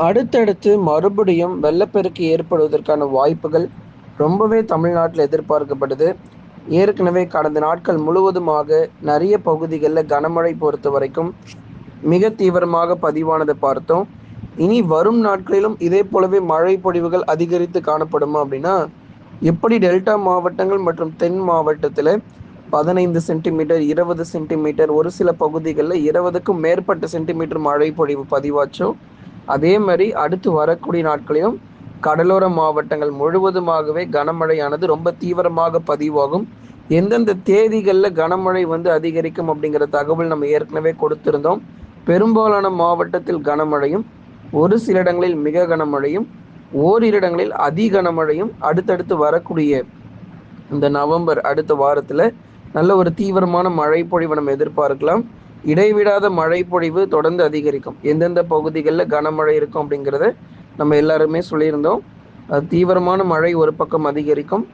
அடுத்தடுத்து மறுபடியும் வெள்ளப்பெருக்கு ஏற்படுவதற்கான வாய்ப்புகள் ரொம்பவே தமிழ்நாட்டில் எதிர்பார்க்கப்படுது. ஏற்கனவே கடந்த நாட்கள் முழுவதுமாக நிறைய பகுதிகளில் கனமழை பொறுத்த வரைக்கும் மிக தீவிரமாக பதிவானதை பார்த்தோம். இனி வரும் நாட்களிலும் இதே போலவே மழை பொழிவுகள் அதிகரித்து காணப்படுமா அப்படின்னா, எப்படி டெல்டா மாவட்டங்கள் மற்றும் தென் மாவட்டத்தில் 15 சென்டிமீட்டர் 20 சென்டிமீட்டர் ஒரு சில பகுதிகளில் 20க்கும் மேற்பட்ட சென்டிமீட்டர் மழை பொழிவு பதிவாச்சோ, அதே மாதிரி அடுத்து வரக்கூடிய நாட்களிலும் கடலோர மாவட்டங்கள் முழுவதுமாகவே கனமழையானது ரொம்ப தீவிரமாக பதிவாகும். எந்தெந்த தேதிகளில் கனமழை அதிகரிக்கும் அப்படிங்கிற தகவல் நம்ம ஏற்கனவே கொடுத்திருந்தோம். பெரும்பாலான மாவட்டத்தில் கனமழையும், ஒரு சில இடங்களில் மிக கனமழையும், ஓரிரு இடங்களில் அதி கனமழையும் அடுத்தடுத்து வரக்கூடிய இந்த நவம்பர் அடுத்த வாரத்தில் நல்ல ஒரு தீவிரமான மழை பொழிவு நம்ம எதிர்பார்க்கலாம். இடைவிடாத மழை பொழிவு தொடர்ந்து அதிகரிக்கும். எந்தெந்த பகுதிகளில் கனமழை இருக்கும் அப்படிங்கிறத நம்ம எல்லாருமே சொல்லியிருந்தோம். தீவிரமான மழை ஒரு பக்கம் அதிகரிக்கும்.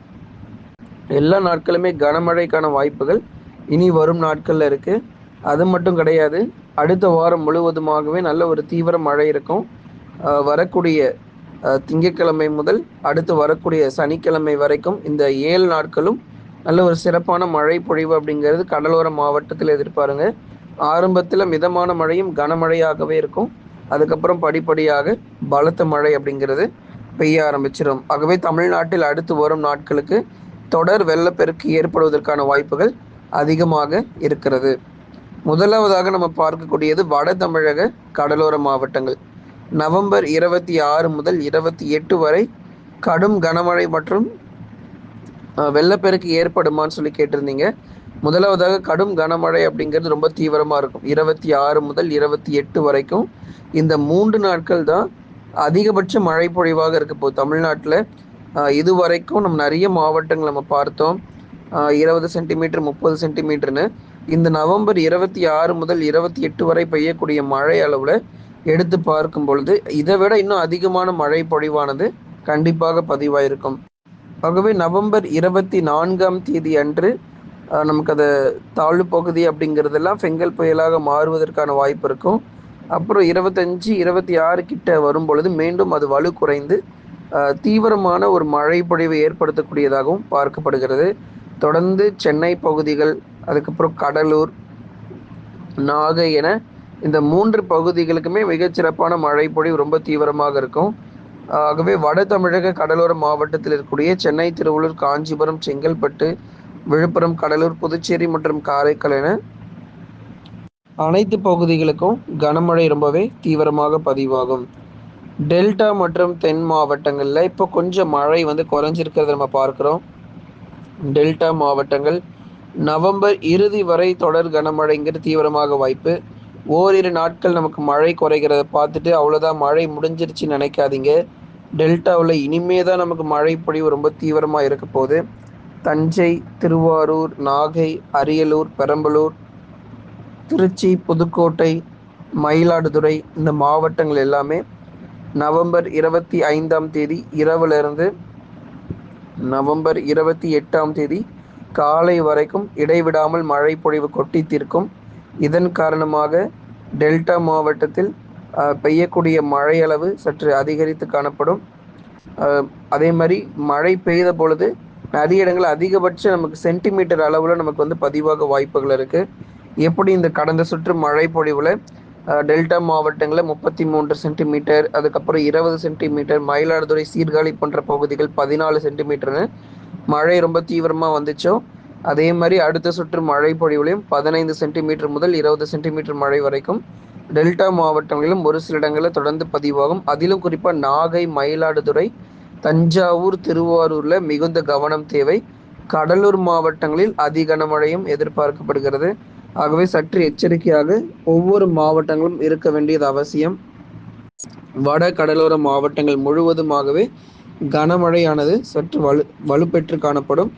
எல்லா நாட்களுமே கனமழைக்கான வாய்ப்புகள் இனி வரும் நாட்களில் இருக்குது. அது மட்டும் கிடையாது, அடுத்த வாரம் முழுவதுமாகவே நல்ல ஒரு தீவிர மழை இருக்கும். வரக்கூடிய திங்கட்கிழமை முதல் அடுத்து வரக்கூடிய சனிக்கிழமை வரைக்கும் இந்த 7 நாட்களும் நல்ல ஒரு சிறப்பான மழை பொழிவு அப்படிங்கிறது கடலோர மாவட்டத்தில் எதிர்பாருங்க. ஆரம்பத்தில் மிதமான மழையும் கனமழையாகவே இருக்கும். அதுக்கப்புறம் படிப்படியாக பலத்த மழை அப்படிங்கிறது பெய்ய ஆரம்பிச்சிடும். ஆகவே தமிழ்நாட்டில் அடுத்து வரும் நாட்களுக்கு தொடர் வெள்ளப்பெருக்கு ஏற்படுவதற்கான வாய்ப்புகள் அதிகமாக இருக்கிறது. முதலாவதாக நம்ம பார்க்கக்கூடியது வட தமிழக கடலோர மாவட்டங்கள். நவம்பர் 26 முதல் 28 வரை கடும் கனமழை மற்றும் வெள்ளப்பெருக்கு ஏற்படுமான்னு சொல்லி கேட்டிருந்தீங்க. முதலாவதாக கடும் கனமழை அப்படிங்கிறது ரொம்ப தீவிரமாக இருக்கும். 26 முதல் 28 வரைக்கும் இந்த 3 நாட்கள் தான் அதிகபட்ச மழை பொழிவாக இருக்க போகுது தமிழ்நாட்டில். இதுவரைக்கும் நம்ம நிறைய மாவட்டங்கள் நம்ம பார்த்தோம். 20 சென்டிமீட்டர் 30 சென்டிமீட்டர்னு இந்த நவம்பர் 26 முதல் 28 வரை பெய்யக்கூடிய மழை அளவில் எடுத்து பார்க்கும் பொழுது இதை விட இன்னும் அதிகமான மழை பொழிவானது கண்டிப்பாக பதிவாயிருக்கும். ஆகவே நவம்பர் 24ஆம் தேதி அன்று நமக்கு அது தாழ்வு பகுதி அப்படிங்கிறதெல்லாம் செங்கல் புயலாக மாறுவதற்கான வாய்ப்பு இருக்கும். அப்புறம் 25 26 கிட்ட வரும் பொழுது மீண்டும் அது வலு குறைந்து தீவிரமான ஒரு மழை பொழிவை ஏற்படுத்தக்கூடியதாகவும் பார்க்கப்படுகிறது. தொடர்ந்து சென்னை பகுதிகள், அதுக்கப்புறம் கடலூர், நாகை என இந்த 3 பகுதிகளுக்குமே மிகச்சிறப்பான மழை பொழிவு ரொம்ப தீவிரமாக இருக்கும். ஆகவே வட தமிழக கடலோர மாவட்டத்தில் இருக்கக்கூடிய சென்னை, திருவள்ளூர், காஞ்சிபுரம், செங்கல்பட்டு, விழுப்புரம், கடலூர், புதுச்சேரி மற்றும் காரைக்கால் என அனைத்து பகுதிகளுக்கும் கனமழை ரொம்பவே தீவிரமாக பதிவாகும். டெல்டா மற்றும் தென் மாவட்டங்களில் இப்போ கொஞ்சம் மழை குறைஞ்சிருக்கிறத நம்ம பார்க்குறோம். டெல்டா மாவட்டங்கள் நவம்பர் இறுதி வரை தொடர் கனமழைங்கிறது தீவிரமாக வாய்ப்பு. ஓரிரு நாட்கள் நமக்கு மழை குறைகிறத பார்த்துட்டு அவ்வளோதான் மழை முடிஞ்சிருச்சுன்னு நினைக்காதீங்க. டெல்டாவில் இனிமே தான் நமக்கு மழை பொழிவு ரொம்ப தீவிரமாக இருக்க போகுது. தஞ்சை, திருவாரூர், நாகை, அரியலூர், பெரம்பலூர், திருச்சி, புதுக்கோட்டை, மயிலாடுதுறை இந்த மாவட்டங்கள் எல்லாமே நவம்பர் 25ஆம் தேதி இரவிலிருந்து நவம்பர் 28ஆம் தேதி காலை வரைக்கும் இடைவிடாமல் மழை பொழிவு கொட்டி தீர்க்கும். இதன் காரணமாக டெல்டா மாவட்டத்தில் பெய்யக்கூடிய மழை அளவு சற்று அதிகரித்து காணப்படும். அதே மாதிரி மழை பெய்த பொழுது நிறைய இடங்கள் அதிகபட்ச நமக்கு சென்டிமீட்டர் அளவில் நமக்கு பதிவாக வாய்ப்புகள் இருக்குது. எப்படி இந்த கடந்த சுற்று மழை பொழிவில் டெல்டா மாவட்டங்களில் 33 சென்டிமீட்டர், அதுக்கப்புறம் 20 சென்டிமீட்டர், மயிலாடுதுறை, சீர்காழி போன்ற பகுதிகள் 14 சென்டிமீட்டர்னு மழை ரொம்ப தீவிரமாக வந்துச்சோ, அதே மாதிரி அடுத்த சுற்று மழை பொழிவுலையும் 15 சென்டிமீட்டர் முதல் 20 சென்டிமீட்டர் மழை வரைக்கும் டெல்டா மாவட்டங்களிலும் ஒரு சில இடங்களில் தொடர்ந்து பதிவாகும். அதிலும் குறிப்பாக நாகை, மயிலாடுதுறை, தஞ்சாவூர், திருவாரூரில் மிகுந்த கவனம் தேவை. கடலூர் மாவட்டங்களில் அதி கனமழையும் எதிர்பார்க்கப்படுகிறது. ஆகவே சற்று எச்சரிக்கையாக ஒவ்வொரு மாவட்டங்களும் இருக்க வேண்டியது அவசியம். வட கடலோர மாவட்டங்கள் முழுவதுமாகவே கனமழையானது சற்று வலுப்பெற்று காணப்படும்.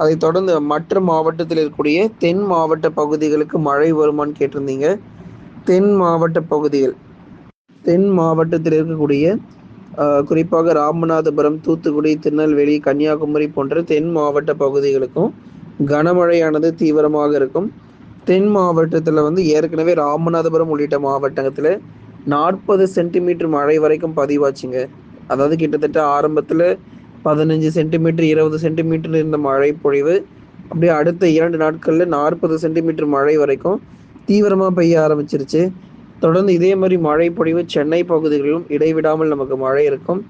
அதைத் தொடர்ந்து மற்ற மாவட்டத்தில் இருக்கக்கூடிய தென் மாவட்ட பகுதிகளுக்கு மழை வருமானு கேட்டிருந்தீங்க. தென் மாவட்டத்தில் இருக்கக்கூடிய குறிப்பாக ராமநாதபுரம், தூத்துக்குடி, திருநெல்வேலி, கன்னியாகுமரி போன்ற தென் மாவட்ட பகுதிகளுக்கும் கனமழையானது தீவிரமாக இருக்கும். தென் மாவட்டத்தில் ஏற்கனவே ராமநாதபுரம் உள்ளிட்ட மாவட்டத்தில் 40 சென்டிமீட்டர் மழை வரைக்கும் பதிவாச்சுங்க. அதாவது கிட்டத்தட்ட ஆரம்பத்துல 15 சென்டிமீட்டர், 20 சென்டிமீட்டர் இருந்த மழை பொழிவு, அப்படியே அடுத்த 2 நாட்கள்ல 40 சென்டிமீட்டர் மழை வரைக்கும் தீவிரமா பெய்ய ஆரம்பிச்சிருச்சு. தொடர்ந்து இதே மாரி மழை பொழிவு சென்னை பகுதிகளிலும் இடைவிடாமல் நமக்கு மழை இருக்கும்.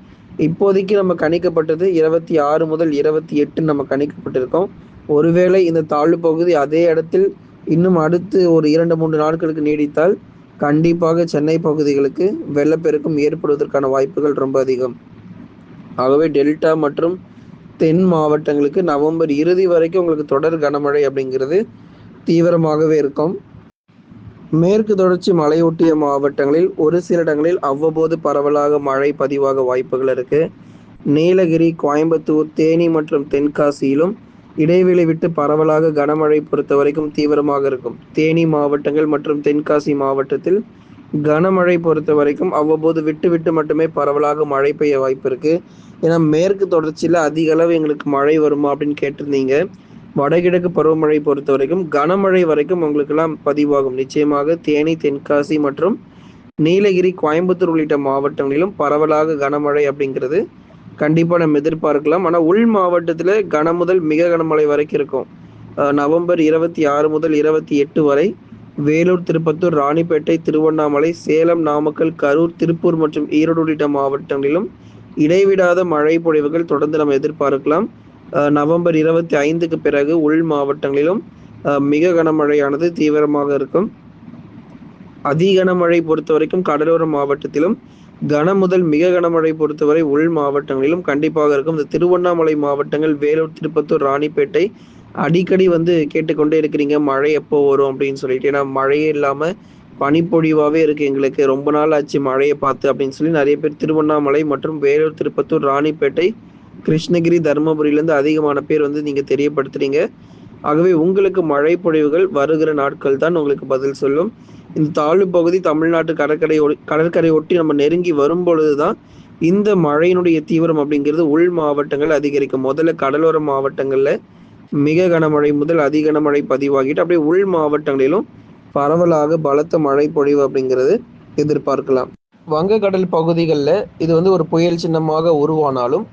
இப்போதைக்கு நம்ம கணிக்கப்பட்டது 26 முதல் 28 நம்ம கணிக்கப்பட்டிருக்கோம். ஒருவேளை இந்த தாழ்வு பகுதி அதே இடத்தில் இன்னும் அடுத்து ஒரு 2, 3 நாட்களுக்கு நீடித்தால், கண்டிப்பாக சென்னை பகுதிகளுக்கு வெள்ளப்பெருக்கம் ஏற்படுவதற்கான வாய்ப்புகள் ரொம்ப அதிகம். ஆகவே டெல்டா மற்றும் தென் மாவட்டங்களுக்கு நவம்பர் இறுதி வரைக்கும் உங்களுக்கு தொடர் கனமழை அப்படிங்கிறது தீவிரமாகவே இருக்கும். மேற்கு தொடர்ச்சி மலையொட்டிய மாவட்டங்களில் ஒரு சில இடங்களில் அவ்வப்போது பரவலாக மழை பதிவாக வாய்ப்புகள் இருக்கு. நீலகிரி, கோயம்புத்தூர், தேனி மற்றும் தென்காசியிலும் இடைவெளி விட்டு பரவலாக கனமழை பொறுத்த வரைக்கும் தீவிரமாக இருக்கும். தேனி மாவட்டங்கள் மற்றும் தென்காசி மாவட்டத்தில் கனமழை பொறுத்த வரைக்கும் அவ்வப்போது விட்டு விட்டு மட்டுமே பரவலாக மழை பெய்ய வாய்ப்பு இருக்கு. ஏன்னா மேற்கு தொடர்ச்சியில் அதிக அளவு எங்களுக்கு மழை வருமா அப்படின்னு கேட்டிருந்தீங்க. வடகிழக்கு பருவமழை பொறுத்த வரைக்கும் கனமழை வரைக்கும் உங்களுக்கெல்லாம் பதிவாகும். நிச்சயமாக தேனி, தென்காசி மற்றும் நீலகிரி, கோயம்புத்தூர் உள்ளிட்ட மாவட்டங்களிலும் பரவலாக கனமழை அப்படிங்கிறது கண்டிப்பா நம்ம எதிர்பார்க்கலாம். ஆனா உள் மாவட்டத்துல முதல் மிக கனமழை வரைக்கும் இருக்கும். நவம்பர் 26 முதல் 28 வரை வேலூர், திருப்பத்தூர், ராணிப்பேட்டை, திருவண்ணாமலை, சேலம், நாமக்கல், கரூர், திருப்பூர் மற்றும் ஈரோடு உள்ளிட்ட மாவட்டங்களிலும் இடைவிடாத மழை பொழிவுகள் தொடர்ந்து நம்ம எதிர்பார்க்கலாம். நவம்பர் 25க்கு பிறகு உள் மாவட்டங்களிலும் மிக கனமழையானது தீவிரமாக இருக்கும். அதி கனமழை பொறுத்த வரைக்கும் கடலோர மாவட்டத்திலும், முதல் மிக கனமழை பொறுத்தவரை உள் மாவட்டங்களிலும் கண்டிப்பாக இருக்கும். இந்த திருவண்ணாமலை மாவட்டங்கள், வேலூர், திருப்பத்தூர், ராணிப்பேட்டை அடிக்கடி கேட்டுக்கொண்டே இருக்கிறீங்க மழை எப்போ வரும் அப்படின்னு சொல்லிட்டு. ஏன்னா மழையே இல்லாம பனிப்பொழிவாவே இருக்கு எங்களுக்கு, ரொம்ப நாள் ஆச்சு மழையை பார்த்து அப்படின்னு சொல்லி நிறைய பேர் திருவண்ணாமலை மற்றும் வேலூர், திருப்பத்தூர், ராணிப்பேட்டை, கிருஷ்ணகிரி, தருமபுரியிலேருந்து அதிகமான பேர் நீங்க தெரியப்படுத்துறீங்க. ஆகவே உங்களுக்கு மழை பொழிவுகள் வருகிற நாட்கள் தான் உங்களுக்கு பதில் சொல்லும். இந்த தாழ்வு பகுதி தமிழ்நாட்டு கடற்கரை ஒட்டி நம்ம நெருங்கி வரும் பொழுதுதான் இந்த மழையினுடைய தீவிரம் அப்படிங்கிறது உள் மாவட்டங்கள் அதிகரிக்கும். முதல்ல கடலோர மாவட்டங்கள்ல மிக கனமழை முதல் அதி கனமழை பதிவாகிட்டு அப்படியே உள் மாவட்டங்களிலும் பரவலாக பலத்த மழை பொழிவு அப்படிங்கிறது எதிர்பார்க்கலாம். வங்கக்கடல் பகுதிகளில் இது ஒரு புயல் சின்னமாக உருவானாலும்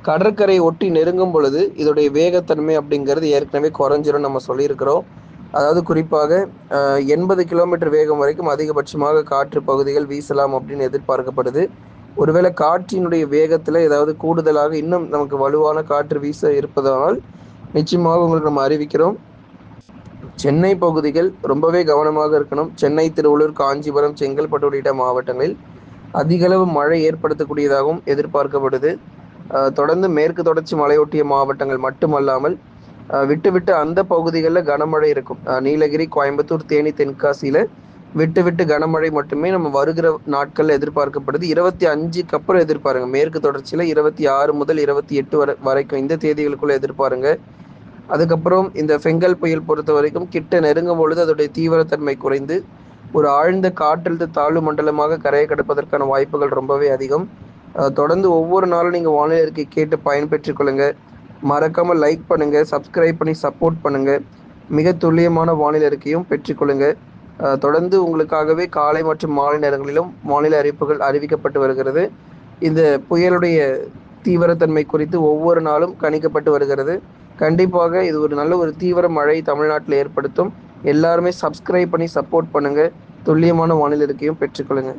கடற்கரை ஒட்டி நெருங்கும் பொழுது இதோடைய வேகத்தன்மை அப்படிங்கிறது ஏற்கனவே குறைஞ்சிரும் நம்ம சொல்லியிருக்கிறோம். அதாவது குறிப்பாக 80 கிலோமீட்டர் வேகம் வரைக்கும் அதிகபட்சமாக காற்று பகுதிகள் வீசலாம் அப்படின்னு எதிர்பார்க்கப்படுது. ஒருவேளை காற்றினுடைய வேகத்தில் ஏதாவது கூடுதலாக இன்னும் நமக்கு வலுவான காற்று வீச இருப்பதனால் நிச்சயமாக உங்களுக்கு நம்ம அறிவிக்கிறோம். சென்னை பகுதிகள் ரொம்பவே கவனமாக இருக்கணும். சென்னை, திருவள்ளூர், காஞ்சிபுரம், செங்கல்பட்டு உள்ளிட்ட மாவட்டங்களில் அதிகளவு மழை ஏற்படுத்தக்கூடியதாகவும் எதிர்பார்க்கப்படுது. தொடர்ந்து மேற்கு தொடர்ச்சி மலையொட்டிய மாவட்டங்கள் மட்டுமல்லாமல் விட்டு விட்டு அந்த பகுதிகளில் கனமழை இருக்கும். நீலகிரி, கோயம்புத்தூர், தேனி, தென்காசியில் விட்டு விட்டு கனமழை மட்டுமே நம்ம வருகிற நாட்கள் எதிர்பார்க்கப்படுது. 25க்கு அப்புறம் எதிர்பாருங்க. மேற்கு தொடர்ச்சியில் 26 முதல் 28 வரைக்கும் இந்த தேதிகளுக்குள்ள எதிர்பாருங்க. அதுக்கப்புறம் இந்த ஃபெங்கல் புயல் பொறுத்த வரைக்கும் கிட்ட நெருங்கும் பொழுது அதோடைய தீவிரத்தன்மை குறைந்து ஒரு ஆழ்ந்த காற்றழுத்த தாழ்வு மண்டலமாக கரையை கடப்பதற்கான வாய்ப்புகள் ரொம்பவே அதிகம். தொடர்ந்து ஒவ்வொரு நாளும் நீங்கள் வானிலை அறிக்கை கேட்டு பயன்பெற்றுக் கொள்ளுங்க. மறக்காமல் லைக் பண்ணுங்க, சப்ஸ்கிரைப் பண்ணி சப்போர்ட் பண்ணுங்க. மிக துல்லியமான வானிலை அறிக்கையும் பெற்றுக்கொள்ளுங்க. தொடர்ந்து உங்களுக்காகவே காலை மற்றும் மாலை நேரங்களிலும் வானிலை அறிவிப்புகள் அறிவிக்கப்பட்டு வருகிறது. இந்த புயலுடைய தீவிரத்தன்மை குறித்து ஒவ்வொரு நாளும் கணிக்கப்பட்டு வருகிறது. கண்டிப்பாக இது ஒரு நல்ல ஒரு தீவிர மழை தமிழ்நாட்டில் ஏற்படுத்தும். எல்லாருமே சப்ஸ்கிரைப் பண்ணி சப்போர்ட் பண்ணுங்க. துல்லியமான வானிலை அறிக்கையும் பெற்றுக்கொள்ளுங்க.